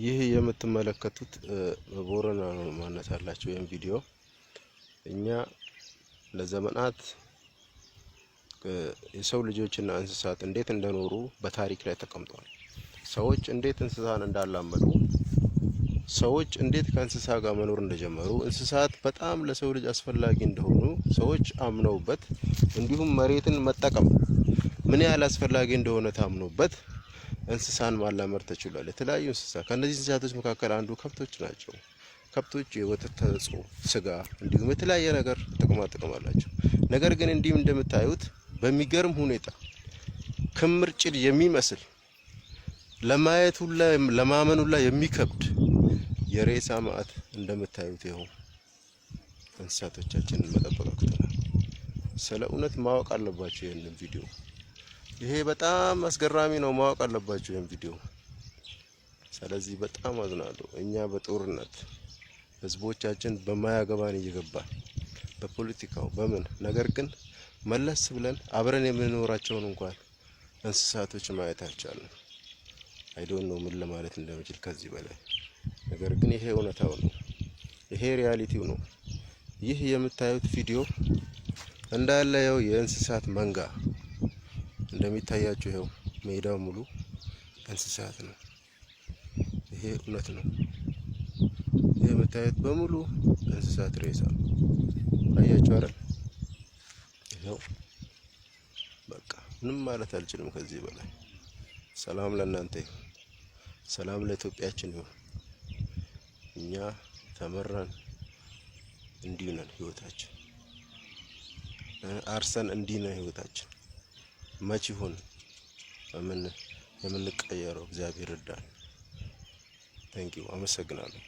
ይህ የምትመለከቱት በቦረና ማንነት ያላቸው ወይም ቪዲዮ እኛ ለዘመናት የሰው ልጆችና እንስሳት እንዴት እንደኖሩ በታሪክ ላይ ተቀምጧል። ሰዎች እንዴት እንስሳን እንዳላመዱ፣ ሰዎች እንዴት ከእንስሳ ጋር መኖር እንደጀመሩ፣ እንስሳት በጣም ለሰው ልጅ አስፈላጊ እንደሆኑ ሰዎች አምነውበት፣ እንዲሁም መሬትን መጠቀም ምን ያህል አስፈላጊ እንደሆነ ታምኖበት እንስሳን ማላመድ ተችሏል። የተለያዩ እንስሳ ከነዚህ እንስሳቶች መካከል አንዱ ከብቶች ናቸው። ከብቶች የወተት ተዋጽኦ፣ ስጋ እንዲሁም የተለያየ ነገር ጥቅም አላቸው። ነገር ግን እንዲህም እንደምታዩት በሚገርም ሁኔታ ክምር ጭድ የሚመስል ለማየት ሁላ ለማመን ሁላ የሚከብድ የሬሳ ማዕት እንደምታዩት ይኸው እንስሳቶቻችንን መጠበቅ አቅቶናል። ስለ እውነት ማወቅ አለባቸው ይሄንን ቪዲዮ። ይሄ በጣም አስገራሚ ነው፣ ማወቅ አለባቸው ይሄን ቪዲዮ። ስለዚህ በጣም አዝናለሁ። እኛ በጦርነት ህዝቦቻችን በማያገባን እየገባን በፖለቲካው በምን ነገር ግን መለስ ብለን አብረን የምንኖራቸውን እንኳን እንስሳቶች ማየት አልቻልንም። አይዶን ነው ምን ለማለት እንደምችል ከዚህ በላይ ነገር ግን ይሄ እውነታው ነው። ይሄ ሪያሊቲው ነው። ይህ የምታዩት ቪዲዮ እንዳለ ያው የእንስሳት መንጋ እንደሚታያችሁ ይኸው ሜዳው ሙሉ እንስሳት ነው። ይሄ እውነት ነው። ይሄ የምታዩት በሙሉ እንስሳት ሬሳ አያችሁ አይደል? ይኸው በቃ ምንም ማለት አልችልም ከዚህ በላይ። ሰላም ለእናንተ ይሁን፣ ሰላም ለኢትዮጵያችን ይሁን። እኛ ተመራን እንዲህ ነን ህይወታችን፣ አርሰን እንዲህ ነው ህይወታችን። መች ይሁን የምንቀየረው? እግዚአብሔር ይርዳን። ታንኪዩ። አመሰግናለሁ።